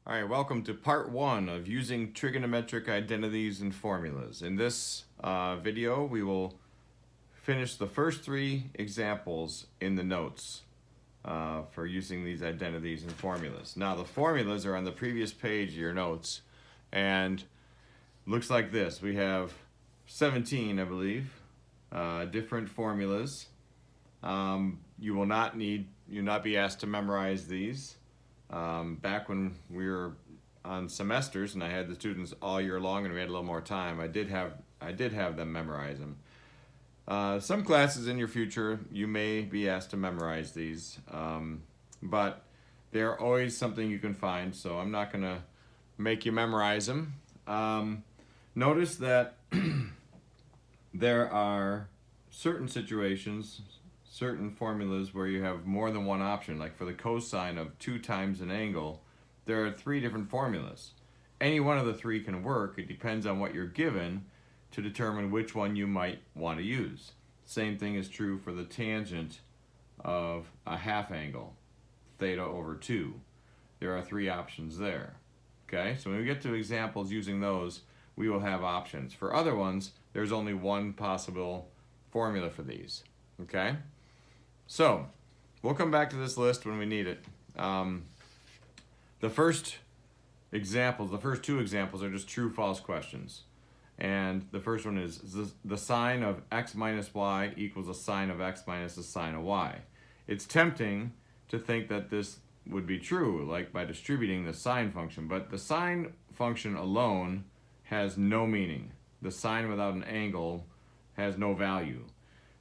All right, welcome to part one of using trigonometric identities and formulas. In this video, we will finish the first three examples in the notes for using these identities and formulas. Now, the formulas are on the previous page of your notes, and looks like this. We have 17, I believe, different formulas. You'll not be asked to memorize these. Back when we were on semesters and I had the students all year long and we had a little more time, I did have them memorize them. Some classes in your future you may be asked to memorize these, but they're always something you can find, so I'm not going to make you memorize them. Notice that there are certain situations, certain formulas where you have more than one option. Like for the cosine of 2 times an angle, there are 3 different formulas. Any one of the 3 can work. It depends on what you're given to determine which one you might want to use. Same thing is true for the tangent of a half angle, theta over 2. There are 3 options there. Okay, so when we get to examples using those, we will have options. For other ones, there's only one possible formula for these. Okay? So, we'll come back to this list when we need it. The first two examples are just true-false questions. And the first one is the sine of x minus y equals the sine of x minus the sine of y. It's tempting to think that this would be true, like by distributing the sine function, but the sine function alone has no meaning. The sine without an angle has no value.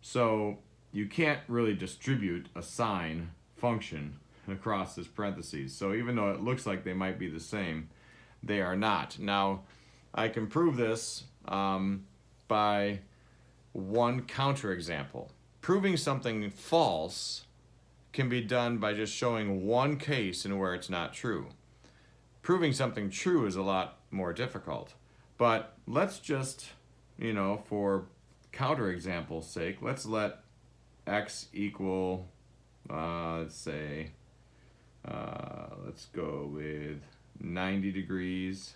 So you can't really distribute a sine function across this parentheses. So even though it looks like they might be the same, they are not. Now, I can prove this by one counterexample. Proving something false can be done by just showing one case in where it's not true. Proving something true is a lot more difficult. But let's just, for counterexample's sake, let's let x equal, let's go with 90 degrees.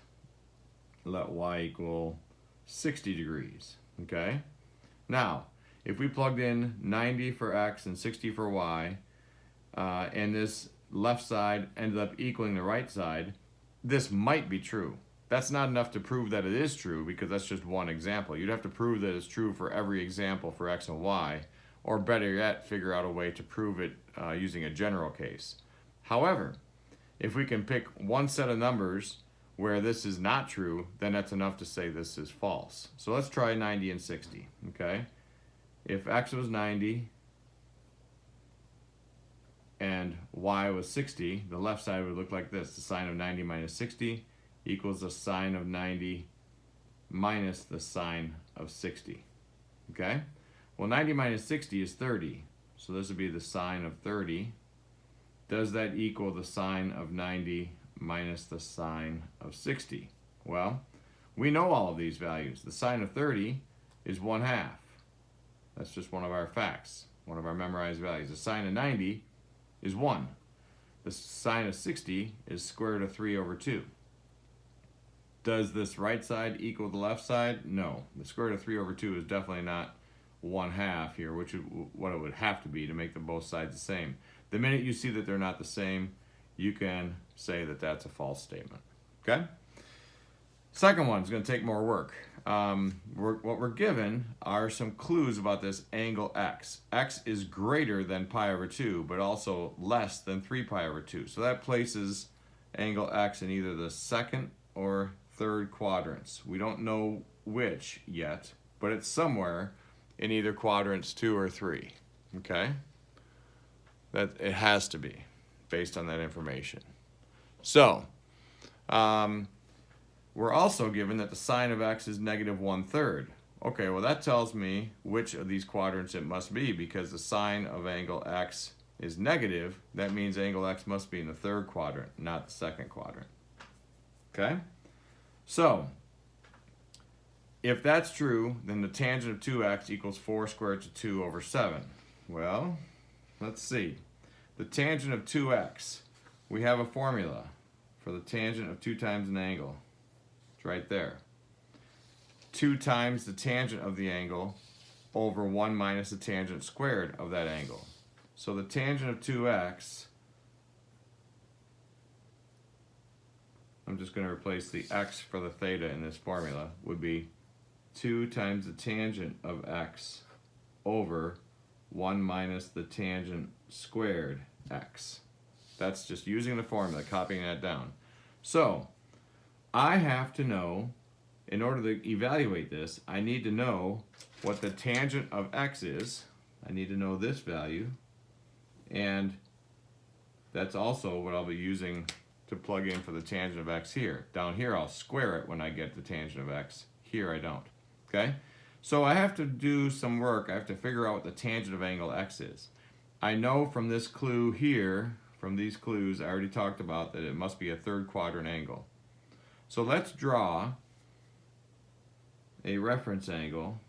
Let y equal 60 degrees, okay? Now, if we plugged in 90 for x and 60 for y, and this left side ended up equaling the right side, this might be true. That's not enough to prove that it is true because that's just one example. You'd have to prove that it's true for every example for x and y, or better yet, figure out a way to prove it using a general case. However, if we can pick one set of numbers where this is not true, then that's enough to say this is false. So let's try 90 and 60, okay? If x was 90 and y was 60, the left side would look like this. The sine of 90 minus 60 equals the sine of 90 minus the sine of 60, okay? Well, 90 minus 60 is 30, so this would be the sine of 30. Does that equal the sine of 90 minus the sine of 60? Well, we know all of these values. The sine of 30 is 1/2. That's just one of our facts, one of our memorized values. The sine of 90 is 1. The sine of 60 is square root of 3 over 2. Does this right side equal the left side? No. The square root of 3 over 2 is definitely not 1/2 here, which is what it would have to be to make them both sides the same. The minute you see that they're not the same, you can say that that's a false statement. Okay? Second one is going to take more work. What we're given are some clues about this angle x. X is greater than pi over 2, but also less than 3 pi over 2. So that places angle x in either the second or third quadrants. We don't know which yet, but it's somewhere in either quadrants 2 or 3, okay? That it has to be, based on that information. So, we're also given that the sine of x is negative 1/3. Okay, well that tells me which of these quadrants it must be, because the sine of angle x is negative. That means angle x must be in the third quadrant, not the second quadrant. Okay? So, if that's true, then the tangent of 2x equals 4 squared root of 2 over 7. Well, let's see. The tangent of 2x, we have a formula for for the tangent of 2 times an angle. It's right there. 2 times the tangent of the angle over 1 minus the tangent squared of that angle. So the tangent of 2x, I'm just going to replace the x for the theta in this formula, would be 2 times the tangent of x over 1 minus the tangent squared x. That's just using the formula, copying that down. So I have to know, in order to evaluate this, I need to know what the tangent of x is. I need to know this value, and that's also what I'll be using to plug in for the tangent of x here. Down here I'll square it when I get the tangent of x. Here I don't. Okay? So I have to do some work. I have to figure out what the tangent of angle x is. I know from this clue here, from these clues I already talked about, that it must be a third quadrant angle. So let's draw a reference angle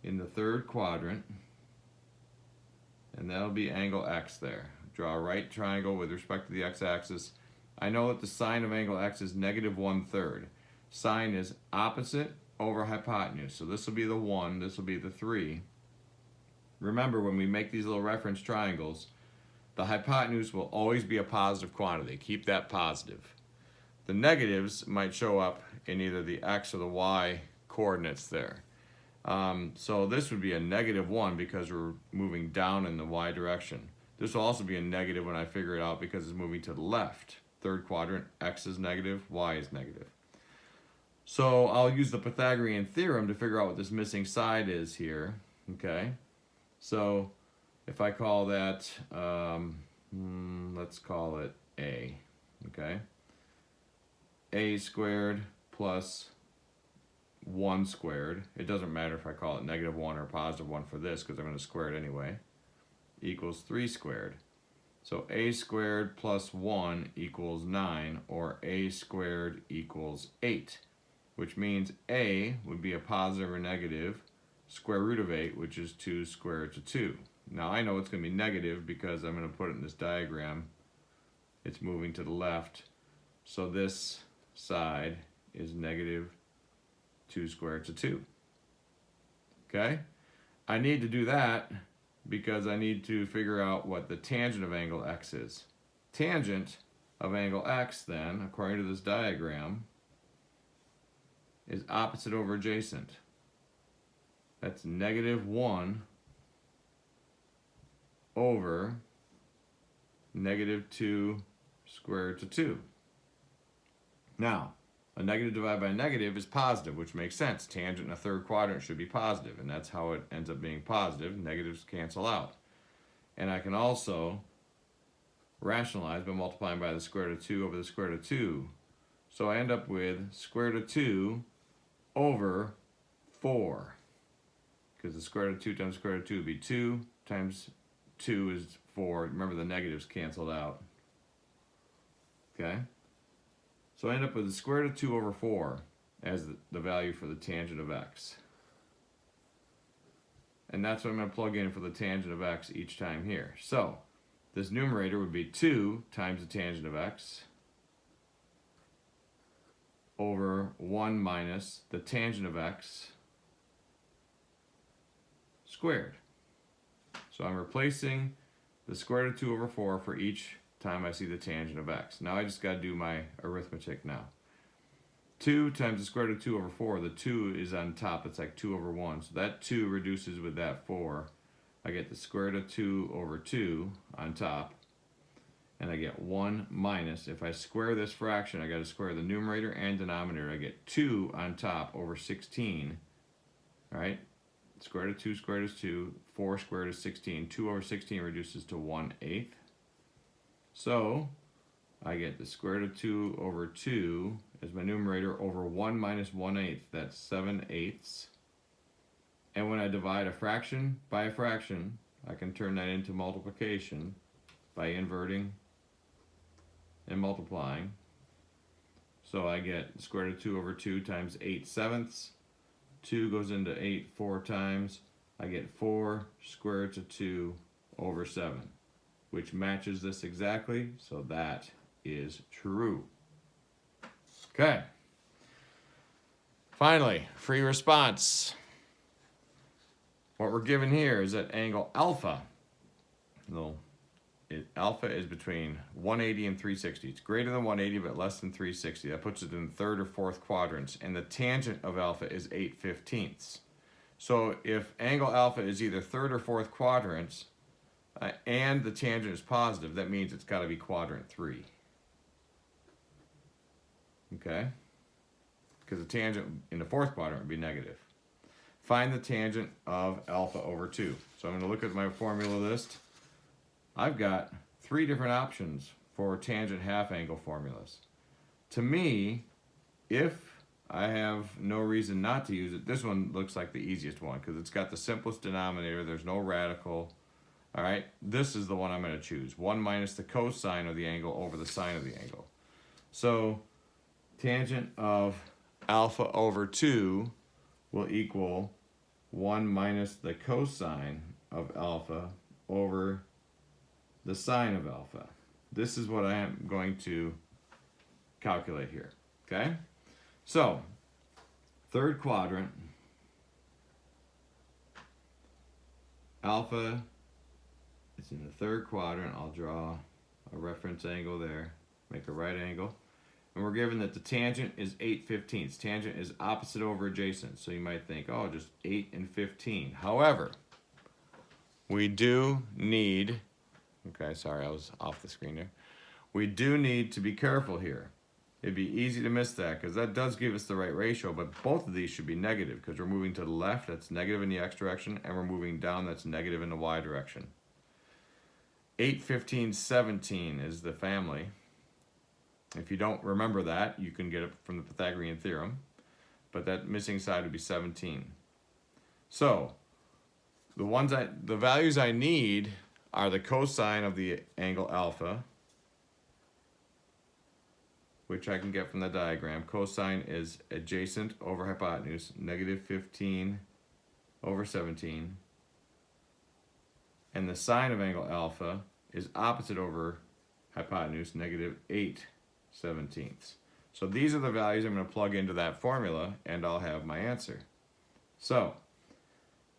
in the third quadrant, and that'll be angle x there. Draw a right triangle with respect to the x-axis. I know that the sine of angle x is negative 1/3. Sine is opposite over hypotenuse. So this will be the 1, this will be the 3. Remember, when we make these little reference triangles, the hypotenuse will always be a positive quantity. Keep that positive. The negatives might show up in either the x or the y coordinates there. So this would be a negative 1 because we're moving down in the y direction. This will also be a negative when I figure it out because it's moving to the left. Third quadrant, x is negative, y is negative. So I'll use the Pythagorean theorem to figure out what this missing side is here. Okay, so if I call that, let's call it a. Okay, a squared plus 1 squared, it doesn't matter if I call it negative 1 or positive 1 for this because I'm going to square it anyway, equals 3 squared. So a squared plus 1 equals 9, or a squared equals 8, which means a would be a positive or negative square root of 8, which is 2 square root of 2. Now I know it's going to be negative because I'm going to put it in this diagram. It's moving to the left, so this side is negative 2 square root of 2. Okay? I need to do that because I need to figure out what the tangent of angle x is. Tangent of angle x, then, according to this diagram, is opposite over adjacent. That's negative 1 over negative 2 square root of 2. Now, a negative divided by a negative is positive, which makes sense. Tangent in a third quadrant should be positive, and that's how it ends up being positive. Negatives cancel out. And I can also rationalize by multiplying by the square root of 2 over the square root of 2. So I end up with square root of 2 over 4. Because the square root of 2 times square root of 2 would be 2 times 2 is 4. Remember, the negatives canceled out. Okay? So I end up with the square root of 2 over 4 as the value for the tangent of x. And that's what I'm going to plug in for the tangent of x each time here. So this numerator would be 2 times the tangent of x over 1 minus the tangent of x squared. So I'm replacing the square root of 2 over 4 for each time I see the tangent of x. Now I just got to do my arithmetic now. 2 times the square root of 2 over 4, the 2 is on top, it's like 2 over 1. So that 2 reduces with that 4. I get the square root of 2 over 2 on top. And I get 1 minus, if I square this fraction, I got to square the numerator and denominator. I get 2 on top over 16. Right? Square root of 2 squared is 2. 4 squared is 16. 2 over 16 reduces to 1/8. So I get the square root of 2 over 2 as my numerator over 1 minus 1/8. That's 7/8. And when I divide a fraction by a fraction, I can turn that into multiplication by inverting and multiplying. So I get the square root of 2 over 2 times 8/7. 2 goes into 8 4 times. I get 4 square root of 2 over 7, which matches this exactly, so that is true. Okay. Finally, free response. What we're given here is that angle alpha, alpha is between 180 and 360. It's greater than 180 but less than 360. That puts it in the third or fourth quadrants. And the tangent of alpha is 8/15. So if angle alpha is either third or fourth quadrants and the tangent is positive, that means it's got to be quadrant 3. Okay? Because the tangent in the fourth quadrant would be negative. Find the tangent of alpha over 2. So I'm going to look at my formula list. I've got 3 different options for tangent half angle formulas. To me, if I have no reason not to use it, this one looks like the easiest one because it's got the simplest denominator. There's no radical. All right, this is the one I'm going to choose. 1 minus the cosine of the angle over the sine of the angle. So tangent of alpha over 2 will equal 1 minus the cosine of alpha over the sine of alpha. This is what I am going to calculate here, okay? So, third quadrant, alpha is in the third quadrant. I'll draw a reference angle there, make a right angle. And we're given that the tangent is 8/15. Tangent is opposite over adjacent. So you might think, oh, just 8 and 15. However, we do need, okay, sorry, I was off the screen there. We do need to be careful here. It'd be easy to miss that because that does give us the right ratio, but both of these should be negative because we're moving to the left, that's negative in the x direction, and we're moving down, that's negative in the y direction. 8, 15, 17 is the family. If you don't remember that, you can get it from the Pythagorean theorem, but that missing side would be 17. So, the values I need are the cosine of the angle alpha, which I can get from the diagram. Cosine is adjacent over hypotenuse, negative 15 over 17. And the sine of angle alpha is opposite over hypotenuse, negative 8/17. So these are the values I'm going to plug into that formula, and I'll have my answer. So,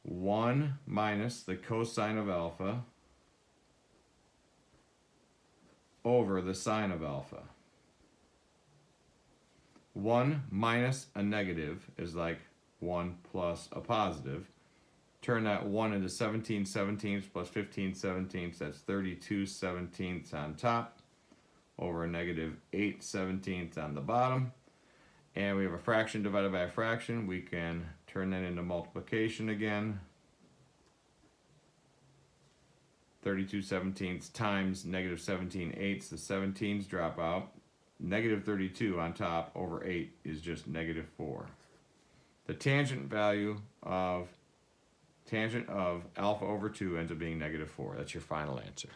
1 minus the cosine of alpha over the sine of alpha. 1 minus a negative is like 1 plus a positive. Turn that 1 into 17/17 plus 15/17, that's 32/17 on top, over a negative 8/17 on the bottom. And we have a fraction divided by a fraction. We can turn that into multiplication again. 32/17 times negative 17/8, the 17s drop out. Negative 32 on top over 8 is just negative 4. The tangent value of alpha over 2 ends up being negative 4. That's your final answer.